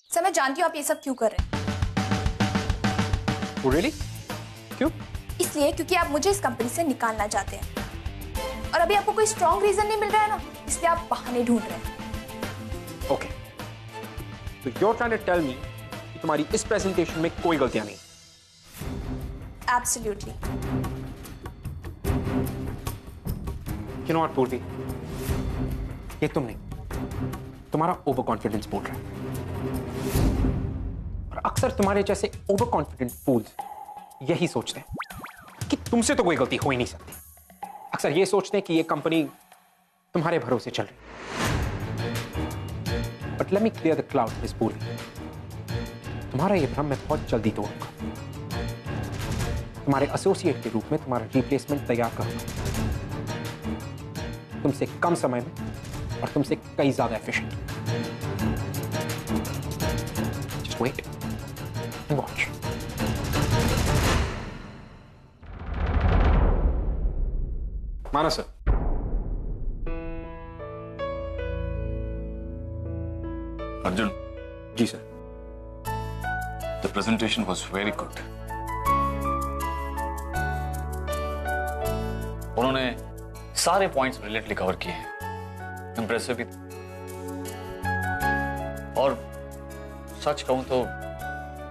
Sir मैं जानती हूँ आप ये सब क्यों कर रहे हैं। Oh, really? क्यों? इसलिए क्योंकि आप मुझे इस कंपनी से निकालना चाहते हैं और अभी आपको कोई स्ट्रॉन्ग रीजन नहीं मिल रहा है ना, इसलिए आप बहाने ढूंढ रहे हैं। Okay. So you're trying to tell me कि तुम्हारी इस प्रेजेंटेशन में कोई गलतियां नहीं। Absolutely. You know what, पूर्वी? ये तुम नहीं, तुम्हारा ओवर कॉन्फिडेंस बोल रहा है। और अक्सर तुम्हारे जैसे ओवर कॉन्फिडेंट फूल्स यही सोचते हैं कि तुमसे तो कोई गलती हो ही नहीं सकती। अक्सर ये सोचते हैं कि ये कंपनी तुम्हारे भरोसे चल रही है। But let me clear the cloud miss पूर्वी, तुम्हारा ये भ्रम मैं बहुत जल्दी तोड़ूंगा। तुम्हारे एसोसिएट के रूप में तुम्हारा रिप्लेसमेंट तैयार करूंगा, तुमसे कम समय में और तुमसे कई ज्यादा efficient. Just wait and watch. माना सर। अर्जुन। जी sir. The presentation was very good. उन्होंने सारे पॉइंट्स ब्रिलियंटली कवर किए हैं, इंप्रेसिव भी। और सच कहूं तो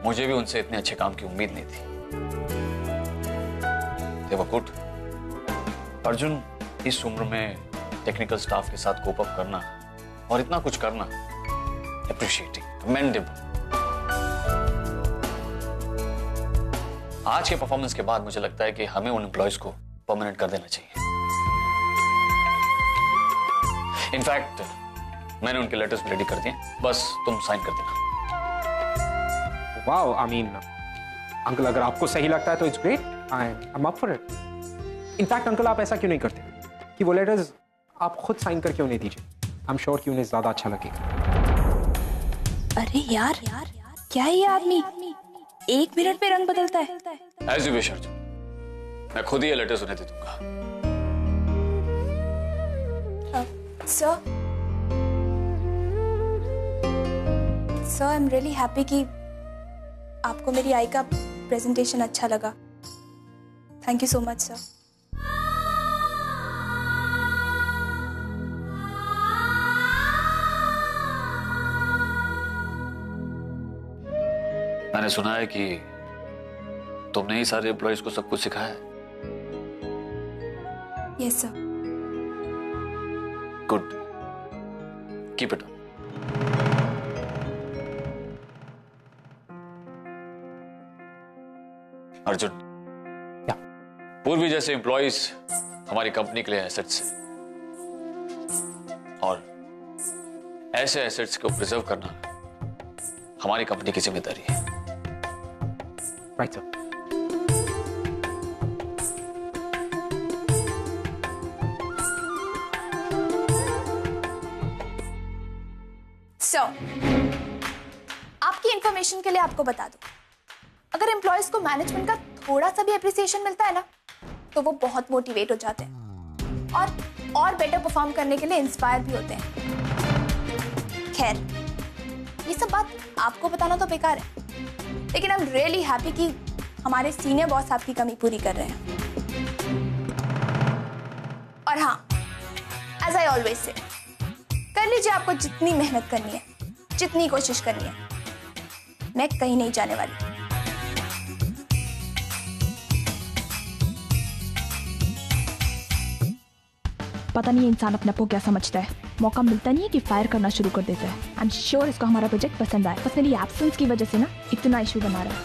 मुझे भी उनसे इतने अच्छे काम की उम्मीद नहीं थी। They were good. अर्जुन, इस उम्र में टेक्निकल स्टाफ के साथ कोप अप करना और इतना कुछ करना अप्रिशिएटिंग, कमेंडेबल। आज के परफॉर्मेंस के बाद मुझे लगता है कि हमें उन एम्प्लॉयज को परमानेंट कर देना चाहिए। इनफैक्ट मैंने उनके लेटर्स भी रेडी कर दिए, बस तुम साइन कर देना। वाओ, आई मीन अंकल, अगर आपको सही लगता है तो it's great, I am up for it. In fact uncle, आप ऐसा क्यों नहीं करते कि वो लेटर्स आप खुद साइन कर क्यों नहीं दीजिए? आई एम श्योर कि उन्हें ज्यादा अच्छा लगेगा। अरे यार क्या है ये आदमी, एक मिनट में रंग बदलता है। एज यू विश अर्जुन, मैं खुद ही ये लेटर्स उन्हें दे दूंगा। Sir I am really happy कि आपको मेरी आई का प्रेजेंटेशन अच्छा लगा। Thank you so much sir. मैंने सुना है कि तुमने ही सारे एम्प्लॉयज को सब कुछ सिखाया है। Yes sir. Good, keep it up. Arjun, क्या? पूर्वी जैसे एम्प्लॉयज हमारी कंपनी के लिए एसेट्स हैं, और ऐसे एसेट्स को प्रिजर्व करना हमारी कंपनी की जिम्मेदारी है। Right sir. आपकी इंफॉर्मेशन के लिए आपको बता दूं, अगर एम्प्लॉयज को मैनेजमेंट का थोड़ा सा भी अप्रिसिएशन मिलता है ना, तो वो बहुत मोटिवेट हो जाते हैं और बेटर परफॉर्म करने के लिए इंस्पायर भी होते हैं। खैर, ये सब बात आपको बताना तो बेकार है, लेकिन आई एम रियली हैप्पी कि हमारे सीनियर बॉस आपकी कमी पूरी कर रहे हैं। और हाँ, एज आई ऑलवेज से, कर लीजिए आपको जितनी मेहनत करनी है, जितनी कोशिश करनी है, मैं कहीं नहीं जाने वाली। पता नहीं इंसान अपने आप को क्या समझता है, मौका मिलता नहीं है कि फायर करना शुरू कर देता है। आई एम श्योर इसको हमारा प्रोजेक्ट पसंद आया, बस मेरी एब्सेंस की वजह से ना इतना इशू बना रहा है।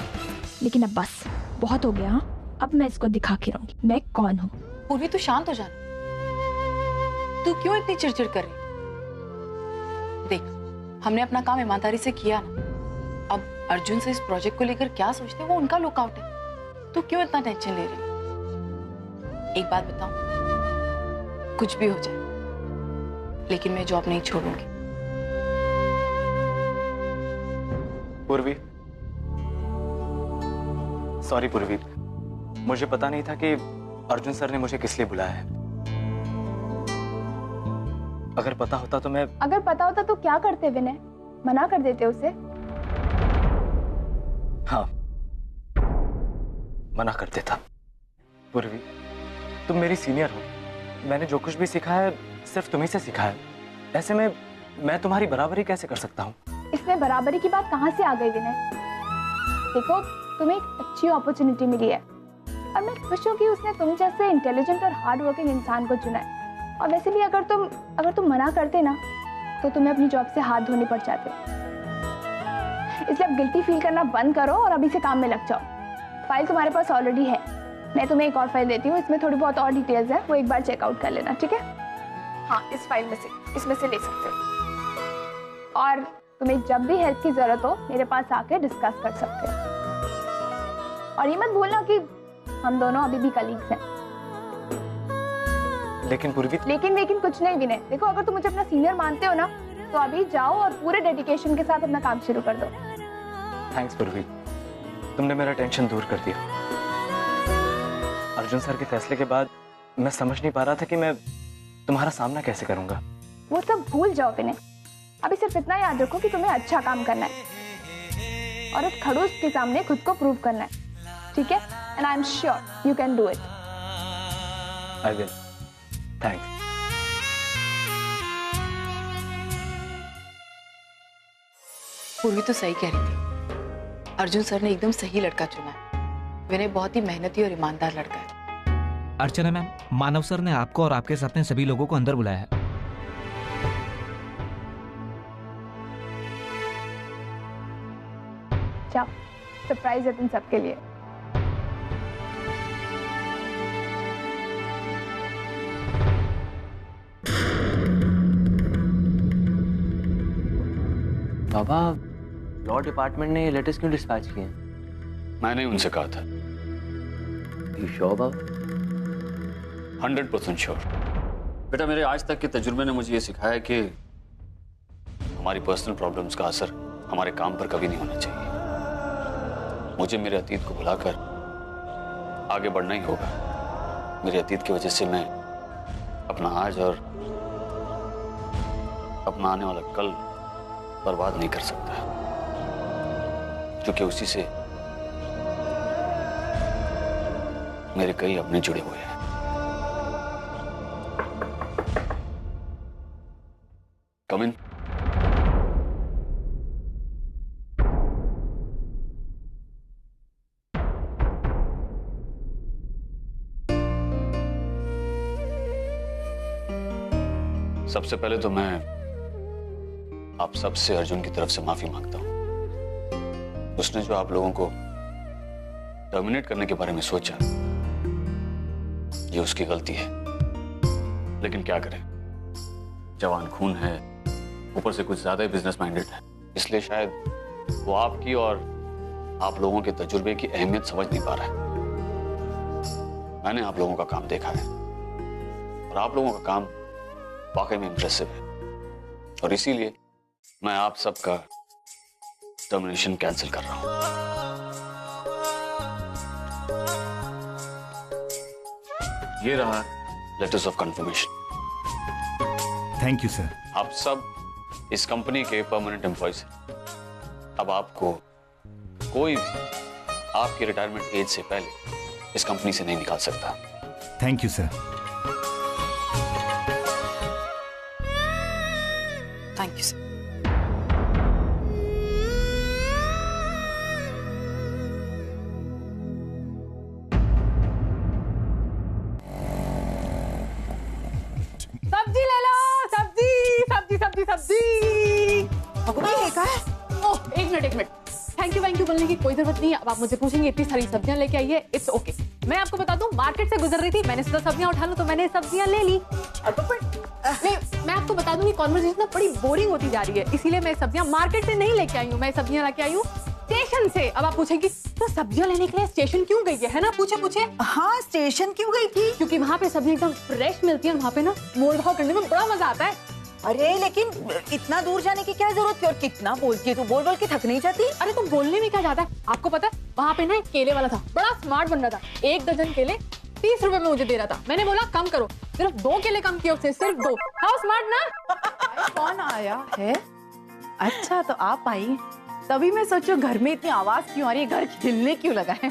लेकिन अब बस बहुत हो गया। हाँ, अब मैं इसको दिखा के रहूंगी मैं कौन हूँ। पूर्वी तू शांत हो जा, तू क्यों इतनी चिड़चिड़ कर रही? देख, हमने अपना काम ईमानदारी से किया ना। अब अर्जुन से इस प्रोजेक्ट को लेकर क्या सोचते हैं, वो उनका लुकआउट है। तू क्यों इतना टेंशन ले रही? एक बात बताऊं, कुछ भी हो जाए, लेकिन मैं जॉब नहीं छोड़ूंगी। पूर्वी, सॉरी पूर्वी, मुझे पता नहीं था कि अर्जुन सर ने मुझे किस लिए बुलाया है। अगर पता होता तो मैं... अगर पता होता तो क्या करते विनय? मना कर देते उसे? हाँ, मना कर देता। पूर्वी, तुम मेरी सीनियर हो। मैंने जो कुछ भी सीखा है सिर्फ तुम्ही से सीखा है। ऐसे में मैं तुम्हारी बराबरी कैसे कर सकता हूँ? इसमें बराबरी की बात कहाँ से आ गई विनय? देखो, तुम्हें एक अच्छी अपॉर्चुनिटी मिली है और मैं खुश हूँ कि उसने तुम जैसे इंटेलिजेंट और हार्ड वर्किंग इंसान को चुना है। और वैसे भी अगर तुम मना करते ना तो तुम्हें अपनी जॉब से हाथ धोने पड़ जाते। इसलिए अब गिल्टी फील करना बंद करो और अभी से काम में लग जाओ। फाइल तुम्हारे पास ऑलरेडी है, मैं तुम्हें एक और फाइल देती हूँ, इसमें थोड़ी बहुत और डिटेल्स है, वो एक बार चेकआउट कर लेना, ठीक है? हाँ, इस फाइल में से, इसमें से ले सकते हो। और तुम्हें जब भी हेल्प की जरूरत हो मेरे पास आके डिस्कस कर सकते हो। और ये मत भूलना कि हम दोनों अभी भी कलीग्स हैं। लेकिन पूर्वी... लेकिन कुछ नहीं विनय। देखो, अगर तुम मुझे अपना सीनियर मानते हो ना तो अभी जाओ और पूरे डेडिकेशन के साथ अपना काम शुरू कर दो। थैंक्स पूर्वी, तुमने मेरा टेंशन दूर कर दिया। अर्जुन सर के फैसले के बाद मैं समझ नहीं पा रहा था कि मैं तुम्हारा सामना कैसे करूंगा। वो सब भूल जाओ विनय। अभी सिर्फ इतना याद रखो कि तुम्हें अच्छा काम करना है और एक खड़ूस के सामने खुद को प्रूव करना है, ठीक है? And I am sure you can do it. I will. Thanks. पूर्वी तो सही कह रही थी, अर्जुन सर ने एकदम सही लड़का चुना है। विनय बहुत ही मेहनती और ईमानदार लड़का है। अर्चना मैम, मानव सर ने आपको और आपके साथ सभी लोगों को अंदर बुलाया है। जाओ, सरप्राइज है तुम सबके लिए। बाबा, लॉ डिपार्टमेंट ने ये लेटर्स क्यों डिस्पैच किए हैं? मैंने उनसे कहा था। You sure Baba? 100% श्योर। बेटा, मेरे आज तक के तजुर्बे ने मुझे ये सिखाया कि हमारी पर्सनल प्रॉब्लम्स का असर हमारे काम पर कभी नहीं होना चाहिए। मुझे मेरे अतीत को भुलाकर आगे बढ़ना ही होगा। मेरे अतीत की वजह से मैं अपना आज और अपना आने वाला कल बर्बाद नहीं कर सकता, क्योंकि उसी से मेरे कई अपने जुड़े हुए हैं। कम इन। सबसे पहले तो मैं आप सबसे अर्जुन की तरफ से माफी मांगता हूं। उसने जो आप लोगों को टर्मिनेट करने के बारे में सोचा, ये उसकी गलती है। लेकिन क्या करें, जवान खून है, ऊपर से कुछ ज्यादा ही बिजनेस माइंडेड है, इसलिए शायद वो आपकी और आप लोगों के तजुर्बे की अहमियत समझ नहीं पा रहा है। मैंने आप लोगों का काम देखा है और आप लोगों का काम वाकई में इंप्रेसिव है, और इसीलिए मैं आप सबका टर्मिनेशन कैंसिल कर रहा हूं। ये रहा letters of confirmation. Thank you sir. आप सब इस कंपनी के परमानेंट एम्प्लॉयज हैं। अब आपको कोई भी आपकी रिटायरमेंट एज से पहले इस कंपनी से नहीं निकाल सकता। Thank you sir. Thank you sir. सब्जी ले लो, सब्जी सब्जी सब्जी सब्जी। ओह, एक मिनट। थैंक यू बोलने की कोई जरूरत नहीं है। अब आप मुझे पूछेंगे इतनी सारी सब्जियां लेके आई है, इट्स ओके। मैं आपको बता दूं, मार्केट से गुजर रही थी, मैंने सोचा सब्जियां उठा लूं, तो मैंने सब्जियां ले ली। नहीं, मैं आपको बता दूं कि कॉन्वर्सेशन ना बड़ी बोरिंग होती जा रही है, इसीलिए मैं सब्जियां मार्केट से नहीं लेके आई हूँ, मैं सब्जियां लेके आई हूँ स्टेशन से। अब आप पूछेंगे तो सब्जियां लेने के लिए स्टेशन क्यों गई है ना? पूछे। हाँ, स्टेशन क्यों गई थी? क्योंकि वहाँ पे सब्जियां एकदम फ्रेश मिलती है, वहाँ पे ना मोल भाव करने में बड़ा मजा आता है। अरे लेकिन इतना दूर जाने की क्या जरूरत थी? और कितना बोलती है तू, बोल के थक नहीं जाती? अरे तो बोलने में क्या जाता है? आपको पता है वहाँ पे ना एक केले वाला था, बड़ा स्मार्ट बन रहा था। 1 दर्जन केले 30 रुपए में मुझे दे रहा था। मैंने बोला कम करो, सिर्फ 2 केले कम किए उसने, सिर्फ 2। हाउ स्मार्ट ना। कौन आया है? अच्छा तो आप आई, तभी मैं सोचू घर में इतनी आवाज क्यों आ रही है, घर खिलने क्यों लगा है।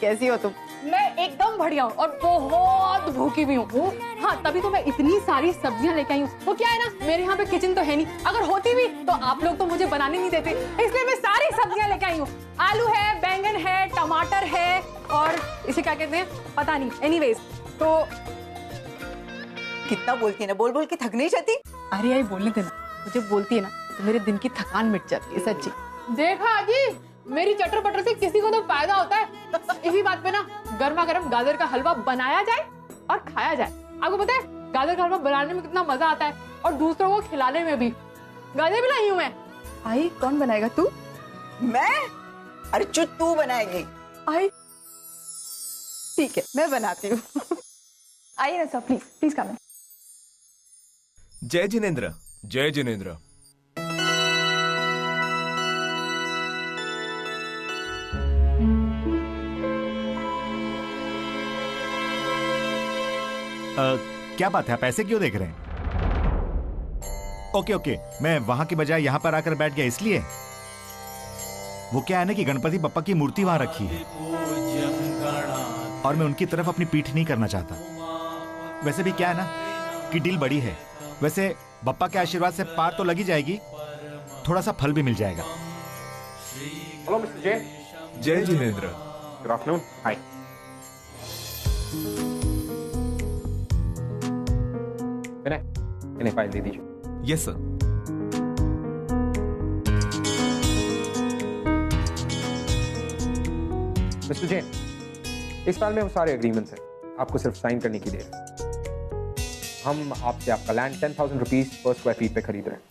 कैसी हो तुम? मैं एकदम बढ़िया हूँ और बहुत भूखी भी हूँ। हाँ, तभी तो मैं इतनी सारी सब्जियां लेके आई हूँ। वो क्या है ना, मेरे यहाँ पे किचन तो है नहीं, अगर होती भी तो आप लोग तो मुझे बनाने नहीं देते, इसलिए मैं सारी सब्जियां लेके आई हूँ। आलू है, बैंगन है, टमाटर है और इसे क्या कहते हैं पता नहीं। एनीवेज तो कितना बोलती है ना, बोल बोल के थक नहीं जाती। अरे यार बोलने देना, मुझे बोलती है ना तो मेरे दिन की थकान मिट जाती है सच्ची। देखा जी, मेरी चटर पटर से किसी को तो फायदा होता है। इसी बात पे ना गर्मा गर्म गाजर का हलवा बनाया जाए और खाया जाए। आपको पता है गाजर का हलवा बनाने में कितना मजा आता है और दूसरों को खिलाने में भी। गाजर भी लाई हूँ मैं। आई कौन बनाएगा? तू? मैं? अरे चुप, तू बनाएगी। आई ठीक है, मैं बनाती हूँ। आइए ना सर, प्लीज प्लीज कम इन। जय जिनेंद्र। जय जिनेंद्र। क्या बात है, आप ऐसे क्यों देख रहे हैं? ओके ओके, मैं वहां की बजाय यहां पर आकर बैठ गया इसलिए। वो क्या है ना कि गणपति बप्पा की मूर्ति वहां रखी है और मैं उनकी तरफ अपनी पीठ नहीं करना चाहता। वैसे भी क्या है ना कि डील बड़ी है। वैसे बप्पा के आशीर्वाद से पार तो लगी जाएगी, थोड़ा सा फल भी मिल जाएगा। Hello mister Jain. जय जिनेंद्र। Good afternoon. हाय। इन्हें फाइल दे दीजिए। Yes sir. मिस्टर जैन, इस फाइल में वो सारे एग्रीमेंट्स हैं, आपको सिर्फ साइन करने की देर है। हम आपसे आपका land 10,000 rupees per square feet पे खरीद रहे हैं।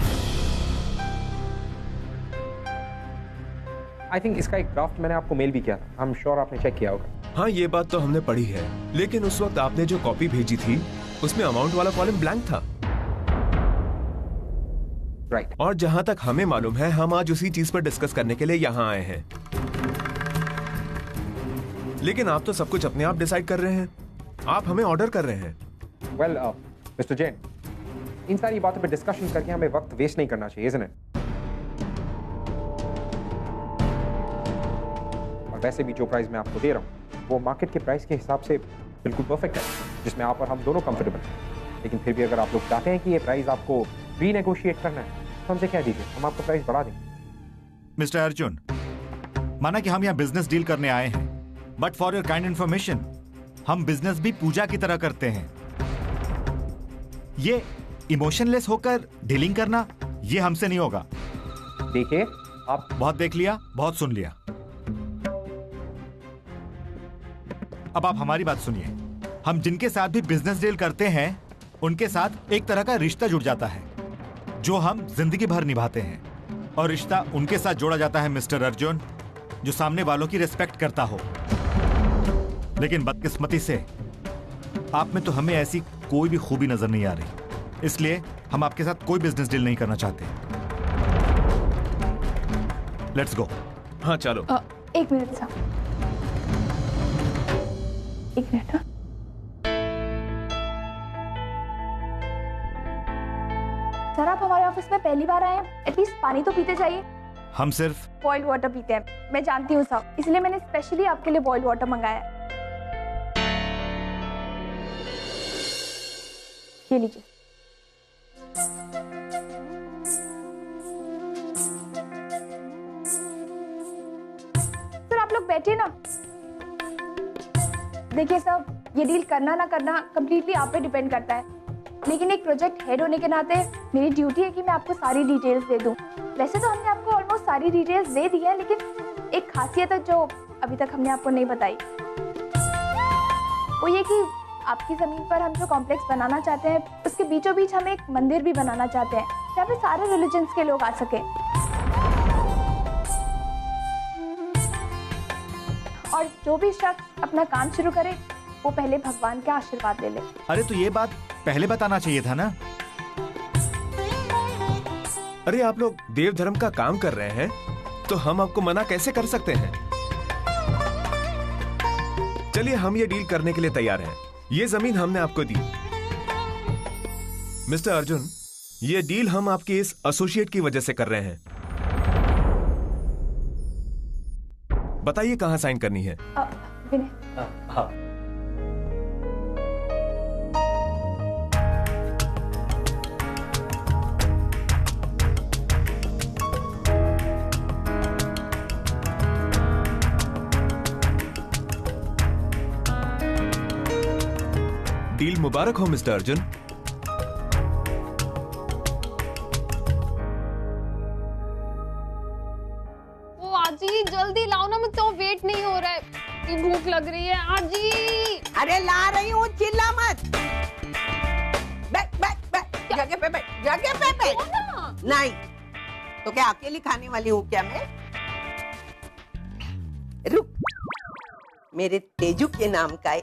आई थिंक इसका एक ड्राफ्ट मैंने आपको मेल भी किया था, आई एम श्योर आपने चेक किया होगा। हाँ, ये बात तो हमने पढ़ी है, लेकिन उस वक्त आपने जो कॉपी भेजी थी उसमें अमाउंट वाला कॉलम ब्लैंक था। राइट। और जहां तक हमें मालूम है, हम आज उसी चीज पर डिस्कस करने के लिए यहाँ आए हैं। लेकिन आप तो सब कुछ अपने आप डिसाइड कर रहे हैं, आप हमें ऑर्डर कर रहे हैं। वेल मिस्टर जैन, इन सारी बातों पे डिस्कशन करके हमें वक्त वेस्ट नहीं करना चाहिए, isn't it? और वैसे भी जो प्राइस मैं आपको दे रहा हूँ वो मार्केट के प्राइस के हिसाब से बिल्कुल परफेक्ट है, जिसमें आप और हम दोनों कंफर्टेबल हैं। लेकिन फिर भी अगर आप लोग चाहते हैं कि ये प्राइस आपको रीनेगोशिएट करना है तो हमसे कह दीजिए, हम आपको प्राइस बढ़ा देंगे। मिस्टर अर्जुन, माना कि हम यहाँ बिजनेस डील करने आए हैं, but for your kind information, हम बिजनेस भी पूजा की तरह करते हैं। ये इमोशनलेस होकर डीलिंग करना, ये हमसे नहीं होगा। देखिए, आप बहुत देख लिया, बहुत सुन लिया। अब आप हमारी बात सुनिए। हम जिनके साथ भी बिजनेस डील करते हैं उनके साथ एक तरह का रिश्ता जुड़ जाता है जो हम जिंदगी भर निभाते हैं। और रिश्ता उनके साथ जोड़ा जाता है मिस्टर अर्जुन जो सामने वालों की रिस्पेक्ट करता हो। लेकिन बदकिस्मती से आप में तो हमें ऐसी कोई भी खूबी नजर नहीं आ रही, इसलिए हम आपके साथ कोई बिजनेस डील नहीं करना चाहते। Let's go. हाँ चलो। एक मिनट सर, एक मिनट। सर, आप हमारे ऑफिस में पहली बार आए हैं, एटलीस्ट पानी तो पीते जाइए। हम सिर्फ बॉइल्ड वाटर पीते हैं, मैं जानती हूँ साहब, इसलिए मैंने स्पेशली आपके लिए बॉइल्ड वाटर मंगाया। ये लीजिए। सर आप लोग बैठिए ना। देखिए साहब, ये डील करना ना करना कंप्लीटली आप पे डिपेंड करता है, लेकिन एक प्रोजेक्ट हेड होने के नाते मेरी ड्यूटी है कि मैं आपको सारी डिटेल्स दे दूं। वैसे तो हमने आपको ऑलमोस्ट सारी डिटेल्स दे दी है, लेकिन एक खासियत है जो अभी तक हमने आपको नहीं बताई। वो ये कि आपकी जमीन पर हम जो कॉम्प्लेक्स बनाना चाहते हैं उसके बीचों बीच हम एक मंदिर भी बनाना चाहते हैं जहाँ पे सारे रिलीजन्स के लोग आ सके। और जो भी शख्स अपना काम शुरू करे वो पहले भगवान का आशीर्वाद ले ले। अरे तो ये बात पहले बताना चाहिए था ना। अरे आप लोग देव धर्म का काम कर रहे हैं तो हम आपको मना कैसे कर सकते हैं। चलिए हम ये डील करने के लिए तैयार हैं। ये जमीन हमने आपको दी। मिस्टर अर्जुन, ये डील हम आपके इस एसोसिएट की वजह से कर रहे हैं। बताइए कहां साइन करनी है? हाँ। डील मुबारक हो मिस्टर अर्जुन। ओ आजी जल्दी लाओ ना, मुझसे वेट नहीं हो रहा है, इतनी भूख लग रही है आजी। अरे ला रही हूँ, चिल्ला मत। बैठ बैठ बैठ, जगह पे बैठ, जगह पे बैठ। नहीं तो क्या अकेली खाने वाली हूँ क्या मैं? रुक, मेरे तेजू के नाम का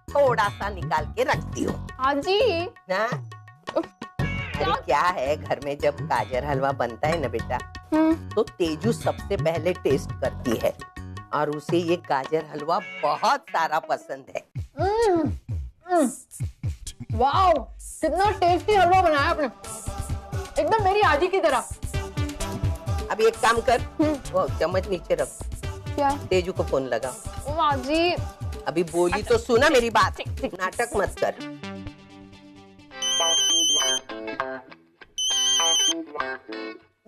थोड़ा सा निकाल के रखती हूँ। आजी ना अरे क्या है, घर में जब गाजर हलवा बनता है ना बेटा, तो तेजू सबसे पहले टेस्ट करती है और उसे ये गाजर हलवा बहुत सारा पसंद है। वाओ, कितना टेस्टी हलवा बनाया आपने, एकदम मेरी आजी की तरह। अब एक काम कर, वो चम्मच नीचे रख। क्या? तेजू को फोन लगा। ओ आजी अभी बोली तो सुना मेरी बात, नाटक मत कर।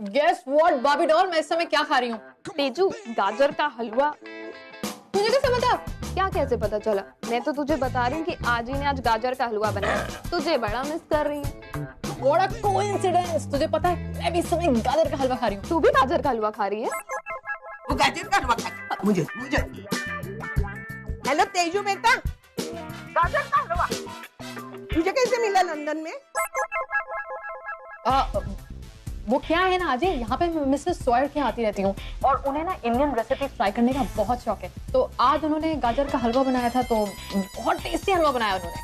गेस व्हाट बॉबी डॉल, मैं इस समय क्या खा रही हूँ? तेजू, गाजर का हलवा। तुझे कैसे पता? क्या कैसे पता चला? मैं तो तुझे बता रही हूँ कि आजी ने आज गाजर का हलवा बनाया, तुझे बड़ा मिस कर रही हूँ। What a coincidence! तुझे पता है मैं भी इस समय गाजर का हलवा खा रही हूँ। तू भी गाजर का हलवा खा रही है? वो गाजर का हलवा खा मुझे। हेलो तेजू बेटा, गाजर का हलवा तुझे कैसे मिला लंदन में? वो क्या है ना आजी, यहाँ पे मैं मिसेस सॉयर के आती रहती हूँ और उन्हें ना इंडियन रेसिपी ट्राई करने का बहुत शौक है। तो आज उन्होंने गाजर का हलवा बनाया था, तो बहुत टेस्टी हलवा बनाया उन्होंने।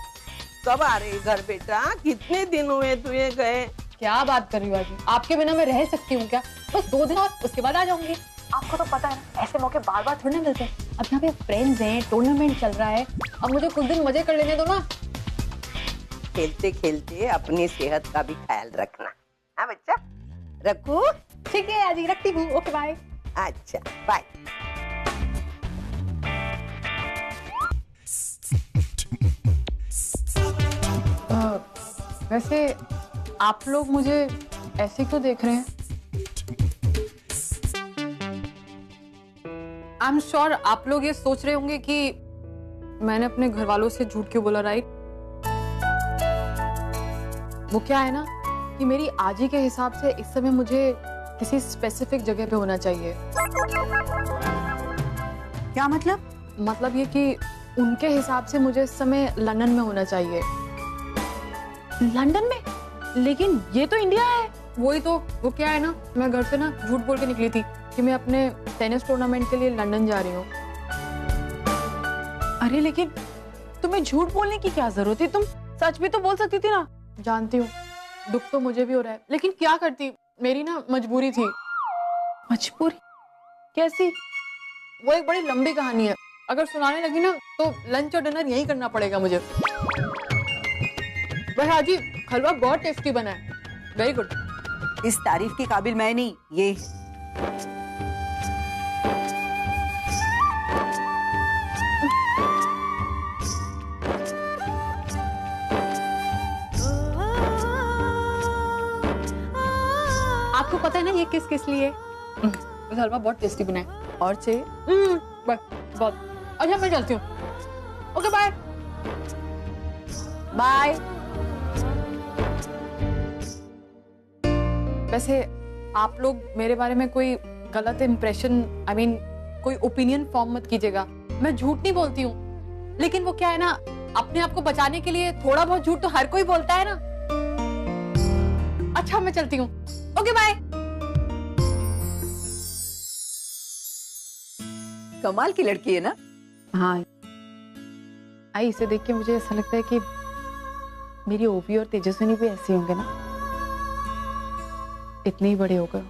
कब आ रही घर बेटा? कितने दिन हुए तुझे गए? क्या बात कर रही हो आजी, आपके बिना मैं रह सकती हूँ क्या? बस 2 दिन और उसके बाद आ जाऊंगी। आपको तो पता है ना, ऐसे मौके बार बार थोड़ी ना मिलते हैं। अब यहाँ पे फ्रेंड्स हैं, टूर्नामेंट चल रहा है, अब मुझे कुछ दिन मजे कर लेने दो ना। खेलते खेलते अपनी सेहत का भी ख्याल रखना। हाँ बच्चा, रखू? ठीक है आजी, रखती हूँ। Okay bye. अच्छा बाय। वैसे आप लोग मुझे ऐसे क्यों देख रहे हैं? आई एम श्योर आप लोग ये सोच रहे होंगे कि मैंने अपने घर वालों से झूठ क्यों बोला, राइट? वो क्या है ना कि मेरी आजी के हिसाब से इस समय मुझे किसी स्पेसिफिक जगह पे होना चाहिए। क्या मतलब? मतलब ये कि उनके हिसाब से मुझे इस समय लंदन में होना चाहिए। लंदन में? लेकिन ये तो इंडिया है। वही तो, वो क्या है ना, मैं घर से ना झूठ बोल के निकली थी कि मैं अपने टेनिस टूर्नामेंट के लिए लंदन जा रही हूँ। अरे लेकिन तुम्हें झूठ बोलने की क्या जरूरत है? तुम सच भी तो बोल सकती थी ना। जानती हूँ दुख तो मुझे भी हो रहा है, लेकिन क्या करती, मेरी ना मजबूरी थी। मजबूरी कैसी? वो एक बड़ी लंबी कहानी है, अगर सुनाने लगी ना तो लंच और डिनर यही करना पड़ेगा मुझे। वह आजी, हलवा बहुत टेस्टी बना है, वेरी गुड। इस तारीफ के काबिल मैं नहीं, ये आपको पता है ना ये किस किस लिए? हलवा बहुत टेस्टी बना है। और चाहिए? बहुत। अच्छा मैं चलती हूँ। Okay bye. बाय। वैसे आप लोग मेरे बारे में कोई गलत इंप्रेशन, आई मीन कोई ओपिनियन फॉर्म मत कीजिएगा। मैं झूठ नहीं बोलती हूँ, लेकिन वो क्या है ना, अपने आप को बचाने के लिए थोड़ा बहुत झूठ तो हर कोई बोलता है ना। अच्छा मैं चलती हूँ। Okay bye. कमाल की लड़की है ना? हाँ आई, इसे देख के मुझे ऐसा लगता है कि मेरी ओवी और तेजस्विनी भी ऐसे होंगे ना, इतने ही बड़े होकर।